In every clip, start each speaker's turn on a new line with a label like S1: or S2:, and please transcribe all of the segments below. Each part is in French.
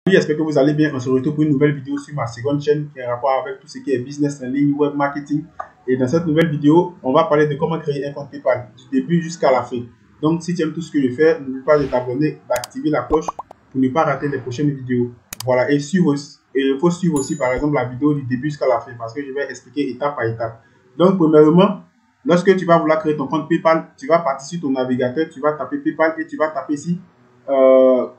S1: Oui, j'espère que vous allez bien. On se retrouve pour une nouvelle vidéo sur ma seconde chaîne qui a rapport avec tout ce qui est business en ligne, web marketing. Et dans cette nouvelle vidéo, on va parler de comment créer un compte PayPal du début jusqu'à la fin. Donc, si tu aimes tout ce que je fais, n'oublie pas de t'abonner, d'activer la cloche pour ne pas rater les prochaines vidéos. Voilà, et il faut suivre aussi, par exemple, la vidéo du début jusqu'à la fin parce que je vais expliquer étape par étape. Donc, premièrement, lorsque tu vas vouloir créer ton compte PayPal, tu vas partir sur ton navigateur, tu vas taper PayPal et tu vas taper ici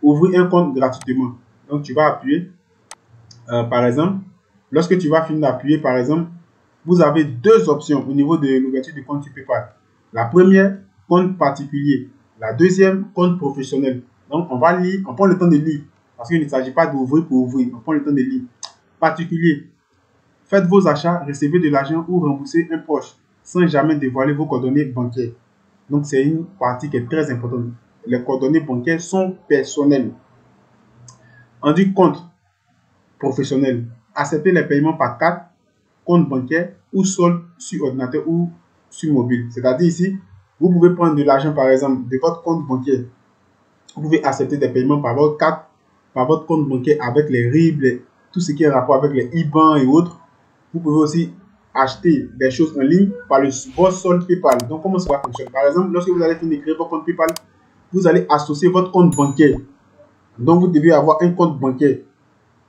S1: ouvrir un compte gratuitement. Donc, tu vas appuyer, par exemple, lorsque tu vas finir d'appuyer, par exemple, vous avez deux options au niveau de l'ouverture du compte PayPal. La première, compte particulier. La deuxième, compte professionnel. Donc, on va lire, on prend le temps de lire. Parce qu'il ne s'agit pas d'ouvrir pour ouvrir. On prend le temps de lire. Particulier. Faites vos achats, recevez de l'argent ou remboursez un proche sans jamais dévoiler vos coordonnées bancaires. Donc, c'est une partie qui est très importante. Les coordonnées bancaires sont personnelles. On dit compte professionnel. Accepter les paiements par carte, compte bancaire ou solde sur ordinateur ou sur mobile. C'est-à-dire ici, vous pouvez prendre de l'argent par exemple de votre compte bancaire. Vous pouvez accepter des paiements par votre carte, par votre compte bancaire avec les RIB, tout ce qui est rapport avec les IBAN et autres. Vous pouvez aussi acheter des choses en ligne par votre solde PayPal. Donc, comment cela fonctionne? Par exemple, lorsque vous allez finir de créer votre compte PayPal, vous allez associer votre compte bancaire. Donc, vous devez avoir un compte bancaire.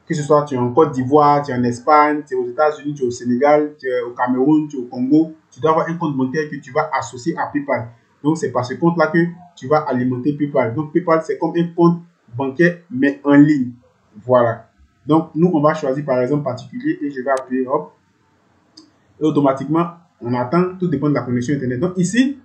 S1: Que ce soit tu es en Côte d'Ivoire, tu es en Espagne, tu es aux États-Unis, tu es au Sénégal, tu es au Cameroun, tu es au Congo, tu dois avoir un compte bancaire que tu vas associer à PayPal. Donc, c'est par ce compte-là que tu vas alimenter PayPal. Donc, PayPal, c'est comme un compte bancaire, mais en ligne. Voilà. Donc, nous, on va choisir par exemple particulier et je vais appuyer hop. Et automatiquement, on attend, tout dépend de la connexion Internet. Donc, ici,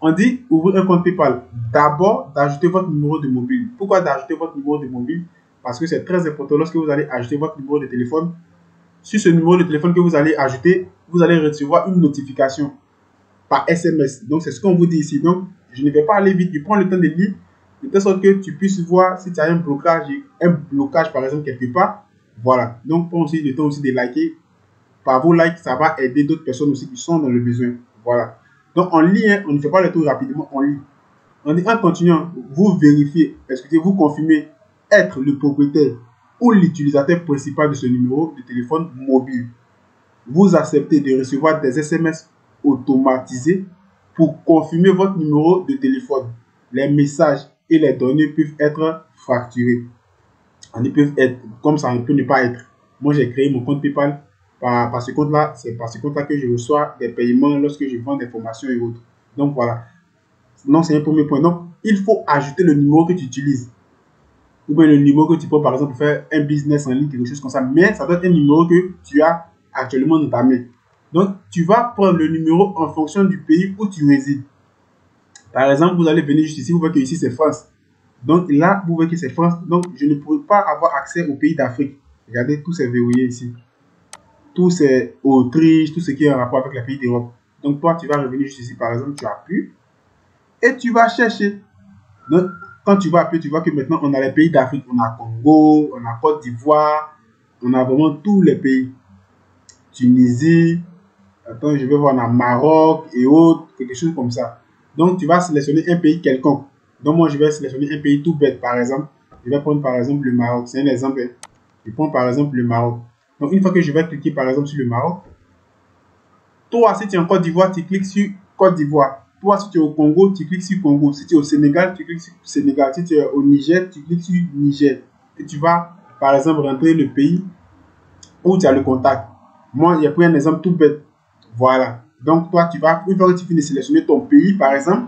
S1: on dit ouvrir un compte PayPal. D'abord, d'ajouter votre numéro de mobile. Pourquoi d'ajouter votre numéro de mobile? Parce que c'est très important lorsque vous allez ajouter votre numéro de téléphone. Sur ce numéro de téléphone que vous allez ajouter, vous allez recevoir une notification par SMS. Donc, c'est ce qu'on vous dit ici. Donc, je ne vais pas aller vite. Je prends le temps de lire de telle sorte que tu puisses voir si tu as un blocage par exemple quelque part. Voilà. Donc, prends aussi le temps aussi de liker. Par vos likes, ça va aider d'autres personnes aussi qui sont dans le besoin. Voilà. Donc, on lit, hein, on ne fait pas le tour rapidement, on lit. On dit en continuant, vous vérifiez, excusez, vous confirmez être le propriétaire ou l'utilisateur principal de ce numéro de téléphone mobile. Vous acceptez de recevoir des SMS automatisés pour confirmer votre numéro de téléphone. Les messages et les données peuvent être fracturés. Ils peuvent être comme ça, on peut ne pas être. Moi, j'ai créé mon compte PayPal par ce compte-là. C'est par ce compte-là que je reçois des paiements lorsque je vends des formations et autres. Donc voilà. Non, c'est un premier point. Donc, il faut ajouter le numéro que tu utilises. Ou bien le numéro que tu peux, par exemple, faire un business en ligne, quelque chose comme ça. Mais ça doit être un numéro que tu as actuellement dans ta main. Donc, tu vas prendre le numéro en fonction du pays où tu résides. Par exemple, vous allez venir juste ici, vous voyez que ici c'est France. Donc là, vous voyez que c'est France. Donc, je ne pourrais pas avoir accès aux pays d'Afrique. Regardez, tout c'est verrouillé ici. Tout c'est Autriche, tout ce qui est en rapport avec les pays d'Europe. Donc, toi, tu vas revenir juste ici, par exemple, tu appuies et tu vas chercher. Donc, quand tu vas appuyer, tu vois que maintenant, on a les pays d'Afrique. On a Congo, on a Côte d'Ivoire, on a vraiment tous les pays. Tunisie, attends, je vais voir, on a Maroc et autres, quelque chose comme ça. Donc, tu vas sélectionner un pays quelconque. Donc, moi, je vais sélectionner un pays tout bête, par exemple. Je vais prendre, par exemple, le Maroc. C'est un exemple. Je prends, par exemple, le Maroc. Donc, une fois que je vais cliquer, par exemple, sur le Maroc, toi, si tu es en Côte d'Ivoire, tu cliques sur Côte d'Ivoire. Toi, si tu es au Congo, tu cliques sur Congo. Si tu es au Sénégal, tu cliques sur Sénégal. Si tu es au Niger, tu cliques sur Niger. Et tu vas, par exemple, rentrer le pays où tu as le contact. Moi, j'ai pris un exemple tout bête. Voilà. Donc, toi, tu vas, une fois que tu finis de sélectionner ton pays, par exemple,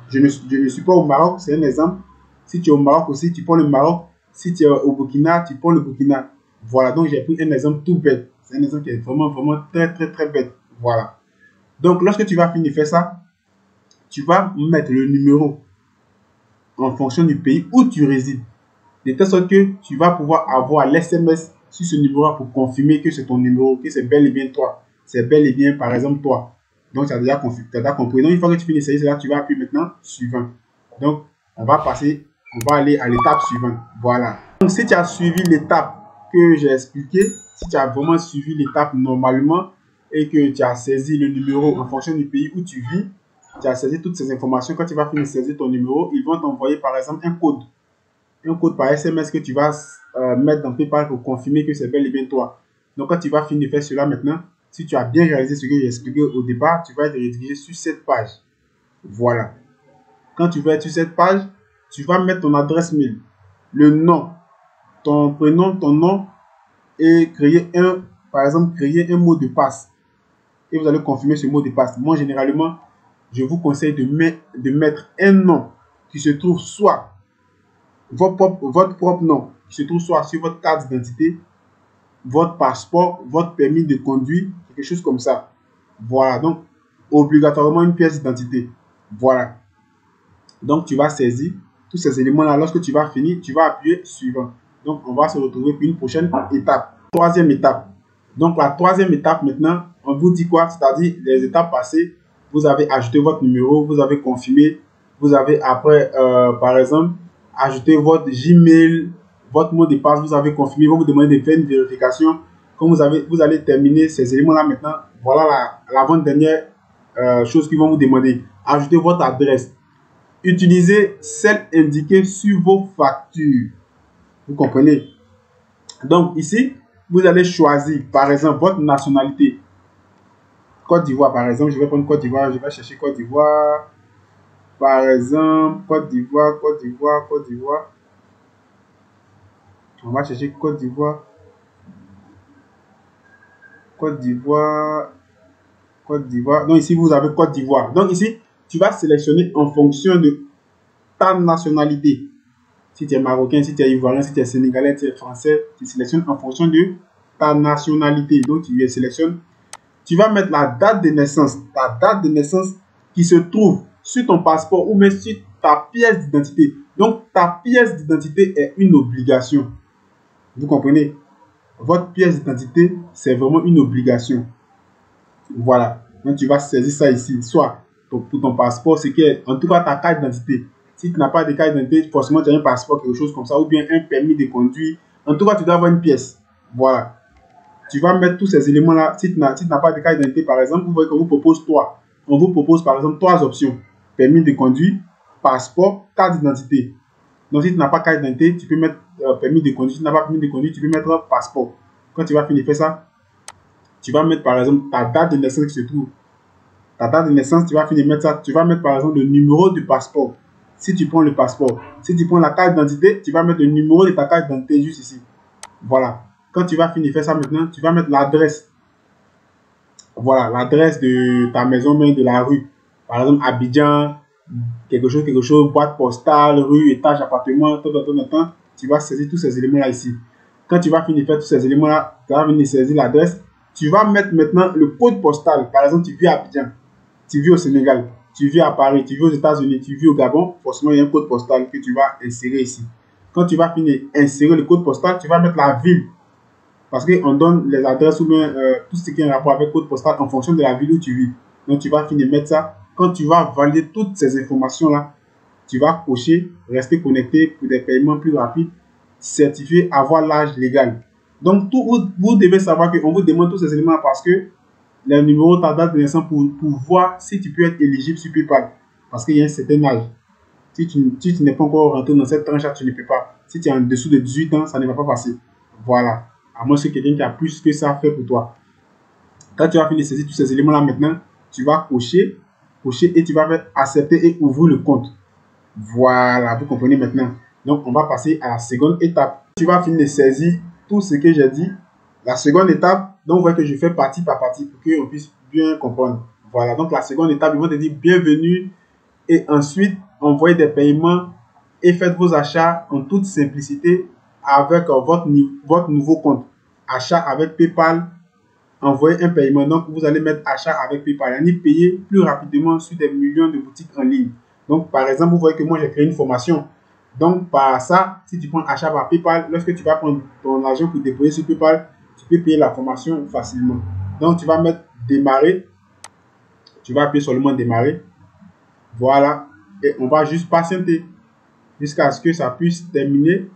S1: je ne suis pas au Maroc, c'est un exemple. Si tu es au Maroc aussi, tu prends le Maroc. Si tu es au Burkina, tu prends le Burkina. Voilà, donc j'ai pris un exemple tout bête. C'est un exemple qui est vraiment, vraiment très, très, très bête. Voilà. Donc, lorsque tu vas finir de faire ça, tu vas mettre le numéro en fonction du pays où tu résides. De telle sorte que tu vas pouvoir avoir l'SMS sur ce numéro pour confirmer que c'est ton numéro, que c'est bel et bien toi. C'est bel et bien, par exemple, toi. Donc, tu as déjà compris. Donc, une fois que tu finis cela, tu vas appuyer maintenant suivant. Donc, on va aller à l'étape suivante. Voilà. Donc, si tu as suivi l'étape que j'ai expliquée, si tu as vraiment suivi l'étape normalement et que tu as saisi le numéro en fonction du pays où tu vis, tu as saisi toutes ces informations. Quand tu vas finir de saisir ton numéro, ils vont t'envoyer par exemple un code. un code par SMS que tu vas mettre dans PayPal pour confirmer que c'est bel et bien toi. Donc, quand tu vas finir de faire cela maintenant, si tu as bien réalisé ce que j'ai expliqué au départ, tu vas être redirigé sur cette page. Voilà. Quand tu vas être sur cette page, tu vas mettre ton adresse mail, le nom, ton prénom, ton nom et par exemple, créer un mot de passe. Et vous allez confirmer ce mot de passe. Moi, généralement, je vous conseille de mettre un nom qui se trouve soit votre propre nom, qui se trouve soit sur votre carte d'identité, votre passeport, votre permis de conduire, quelque chose comme ça. Voilà, donc obligatoirement une pièce d'identité. Voilà. Donc tu vas saisir tous ces éléments-là. Lorsque tu vas finir, tu vas appuyer suivant. Donc on va se retrouver pour une prochaine étape. Troisième étape. Donc la troisième étape maintenant, on vous dit quoi? C'est-à-dire les étapes passées, vous avez ajouté votre numéro, vous avez confirmé, vous avez après, par exemple, ajouté votre Gmail, votre mot de passe, vous avez confirmé, vous vous demandez de faire une vérification. Quand vous allez terminer ces éléments-là maintenant, voilà l'avant-dernière chose qu'ils vont vous demander. Ajoutez votre adresse. Utilisez celle indiquée sur vos factures. Vous comprenez? Donc ici, vous allez choisir, par exemple, votre nationalité. Côte d'Ivoire, par exemple, je vais prendre Côte d'Ivoire, je vais chercher Côte d'Ivoire. Par exemple, Côte d'Ivoire, Côte d'Ivoire, Côte d'Ivoire. On va chercher Côte d'Ivoire. Côte d'Ivoire. Côte d'Ivoire. Donc ici, vous avez Côte d'Ivoire. Donc ici, tu vas sélectionner en fonction de ta nationalité. Si tu es marocain, si tu es ivoirien, si tu es sénégalais, si tu es français, tu sélectionnes en fonction de ta nationalité. Donc tu sélectionnes. Tu vas mettre la date de naissance. Ta date de naissance qui se trouve sur ton passeport ou même sur ta pièce d'identité. Donc ta pièce d'identité est une obligation. Vous comprenez? Votre pièce d'identité, c'est vraiment une obligation. Voilà. Donc tu vas saisir ça ici. Soit pour ton passeport, c'est que, en tout cas ta carte d'identité. Si tu n'as pas de carte d'identité, forcément tu as un passeport, quelque chose comme ça, ou bien un permis de conduire. En tout cas, tu dois avoir une pièce. Voilà. Tu vas mettre tous ces éléments-là. Si tu n'as pas de carte d'identité, par exemple, vous voyez qu'on vous propose trois. On vous propose par exemple trois options. Permis de conduire, passeport, carte d'identité. Donc si tu n'as pas carte d'identité, tu peux mettre permis de conduire. Si tu n'as pas permis de conduire, tu peux mettre passeport. Quand tu vas finir de faire ça, tu vas mettre par exemple ta date de naissance qui se trouve. Ta date de naissance, tu vas finir de mettre ça. Tu vas mettre par exemple le numéro du passeport. Si tu prends le passeport, si tu prends la carte d'identité, tu vas mettre le numéro de ta carte d'identité juste ici. Voilà. Quand tu vas finir de faire ça maintenant, tu vas mettre l'adresse. Voilà, l'adresse de ta maison, même de la rue. Par exemple, Abidjan, quelque chose, boîte postale, rue, étage, appartement, tu vas saisir tous ces éléments-là ici. Quand tu vas finir de faire tous ces éléments-là, tu vas venir saisir l'adresse. Tu vas mettre maintenant le code postal. Par exemple, tu vis à Abidjan, tu vis au Sénégal, tu vis à Paris, tu vis aux États-Unis, tu vis au Gabon, forcément, il y a un code postal que tu vas insérer ici. Quand tu vas finir d'insérer le code postal, tu vas mettre la ville. Parce qu'on donne les adresses ou bien tout ce qui est en rapport avec code postal en fonction de la ville où tu vis. Donc, tu vas finir de mettre ça. Quand tu vas valider toutes ces informations-là, tu vas cocher, rester connecté pour des paiements plus rapides, certifié, avoir l'âge légal. Donc, vous devez savoir qu'on vous demande tous ces éléments parce que les numéros, ta date de naissance pour voir si tu peux être éligible sur PayPal. Parce qu'il y a un certain âge. Si tu n'es pas encore rentré dans cette tranche-là, tu ne peux pas. Si tu es en dessous de 18 ans, ça ne va pas passer. Voilà. À moins que quelqu'un qui a plus que ça fait pour toi. Quand tu vas finir de saisir tous ces éléments-là maintenant, tu vas cocher et tu vas faire accepter et ouvrir le compte. Voilà, vous comprenez maintenant. Donc, on va passer à la seconde étape. Tu vas finir de saisir tout ce que j'ai dit. La seconde étape, donc vous voyez que je fais partie par partie pour qu'on puisse bien comprendre. Voilà, donc la seconde étape, ils vont te dire bienvenue et ensuite envoyez des paiements et faites vos achats en toute simplicité avec votre nouveau compte. Achat avec PayPal, envoyez un paiement. Donc, vous allez mettre achat avec PayPal et payer plus rapidement sur des millions de boutiques en ligne. Donc, par exemple, vous voyez que moi, j'ai créé une formation. Donc, par ça, si tu prends achat par PayPal, lorsque tu vas prendre ton argent pour déposer sur PayPal, tu peux payer la formation facilement. Donc, tu vas mettre démarrer. Tu vas appuyer sur le mot démarrer. Voilà. Et on va juste patienter jusqu'à ce que ça puisse terminer.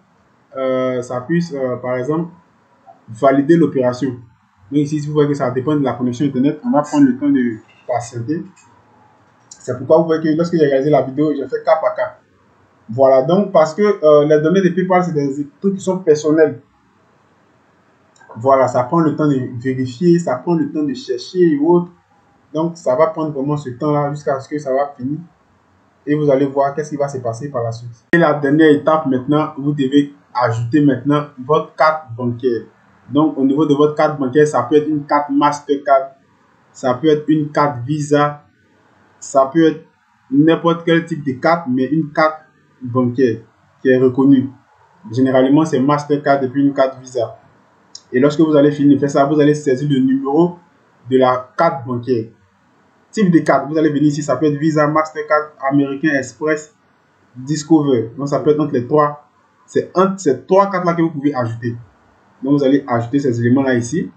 S1: Par exemple, valider l'opération. Donc ici, si vous voyez que ça dépend de la connexion Internet, on va prendre le temps de patienter. C'est pourquoi vous voyez que lorsque j'ai réalisé la vidéo, j'ai fait cas par cas. Voilà, donc parce que les données de PayPal, c'est des trucs qui sont personnels. Voilà, ça prend le temps de vérifier, ça prend le temps de chercher et autres. Donc, ça va prendre vraiment ce temps-là jusqu'à ce que ça va finir. Et vous allez voir qu'est-ce qui va se passer par la suite. Et la dernière étape maintenant, vous devez ajouter maintenant votre carte bancaire. Donc, au niveau de votre carte bancaire, ça peut être une carte Mastercard, ça peut être une carte Visa, ça peut être n'importe quel type de carte, mais une carte bancaire qui est reconnue. Généralement, c'est Mastercard et puis une carte Visa. Et lorsque vous allez finir de faire ça, vous allez saisir le numéro de la carte bancaire. Type de carte, vous allez venir ici, ça peut être Visa, Mastercard, American Express, Discover. Donc, ça peut être entre les trois. C'est entre ces trois cartes-là que vous pouvez ajouter. Donc, vous allez ajouter ces éléments-là ici.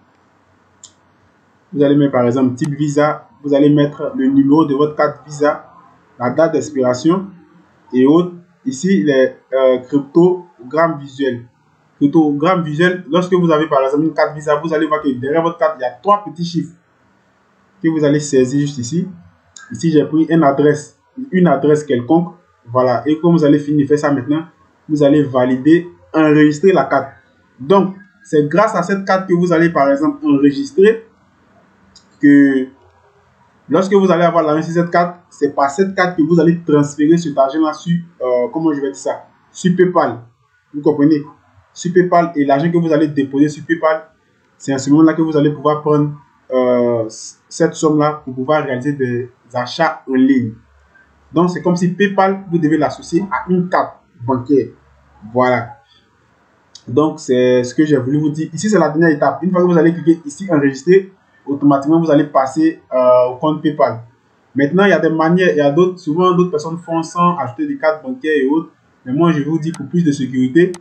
S1: Vous allez mettre par exemple type Visa. Vous allez mettre le numéro de votre carte Visa, la date d'expiration et autres. Ici, les cryptogrammes visuels. Cryptogramme visuel, lorsque vous avez par exemple une carte Visa, vous allez voir que derrière votre carte, il y a trois petits chiffres que vous allez saisir juste ici. Ici, j'ai pris une adresse quelconque. Voilà. Et comme vous allez finir de faire ça maintenant, vous allez valider, enregistrer la carte. Donc, c'est grâce à cette carte que vous allez par exemple enregistrer que lorsque vous allez avoir l'argent sur cette carte, c'est par cette carte que vous allez transférer cet argent-là sur, comment je vais dire ça, sur PayPal. Vous comprenez? Sur PayPal, et l'argent que vous allez déposer sur PayPal, c'est à ce moment-là que vous allez pouvoir prendre cette somme-là pour pouvoir réaliser des achats en ligne. Donc, c'est comme si PayPal, vous devez l'associer à une carte bancaire. Voilà. Donc, c'est ce que j'ai voulu vous dire. Ici, c'est la dernière étape. Une fois que vous allez cliquer ici, enregistrer, automatiquement, vous allez passer au compte PayPal. Maintenant, il y a des manières, il y a d'autres, souvent d'autres personnes font sans ajouter des cartes bancaires et autres. Mais moi, je vais vous dire pour plus de sécurité,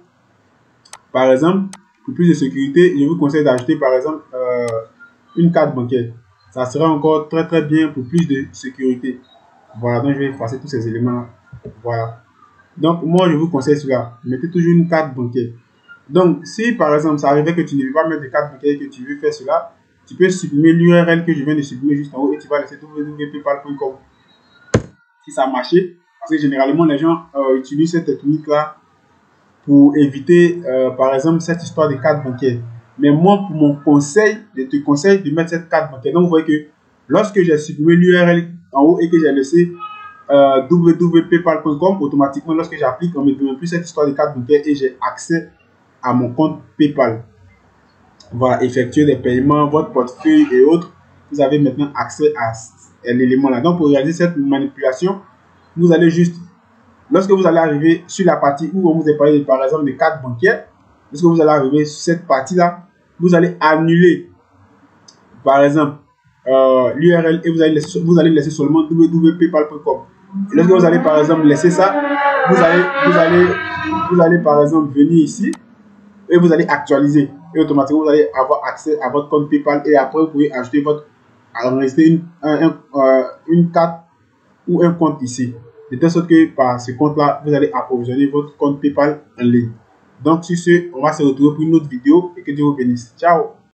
S1: par exemple, pour plus de sécurité, je vous conseille d'ajouter par exemple une carte bancaire. Ça sera encore très très bien pour plus de sécurité. Voilà, donc je vais effacer tous ces éléments. Voilà. Donc moi je vous conseille cela. Mettez toujours une carte bancaire. Donc si par exemple ça arrivait que tu ne veux pas mettre de carte bancaire et que tu veux faire cela, tu peux supprimer l'URL que je viens de supprimer juste en haut et tu vas laisser www.paypal.com. Si ça a marché, parce que généralement les gens utilisent cette technique là pour éviter par exemple cette histoire de carte bancaire. Mais moi, pour mon conseil, je te conseille de mettre cette carte bancaire. Donc, vous voyez que lorsque j'ai supprimé l'URL en haut et que j'ai laissé www.paypal.com, automatiquement, lorsque j'applique, on ne me demande plus cette histoire de carte bancaire et j'ai accès à mon compte PayPal. Voilà, effectuer des paiements, votre portefeuille et autres. Vous avez maintenant accès à l'élément là. Donc, pour réaliser cette manipulation, vous allez juste, lorsque vous allez arriver sur la partie où on vous a parlé par exemple de carte bancaire, lorsque vous allez arriver sur cette partie là, vous allez annuler par exemple l'URL et vous allez laisser seulement www.paypal.com. Lorsque vous allez par exemple laisser ça, vous allez par exemple venir ici et vous allez actualiser et automatiquement vous allez avoir accès à votre compte PayPal et après vous pouvez ajouter enregistrer une carte ou un compte ici, de telle sorte que par ce compte là vous allez approvisionner votre compte PayPal en ligne. Donc sur ce, on va se retrouver pour une autre vidéo et que Dieu vous bénisse. Ciao.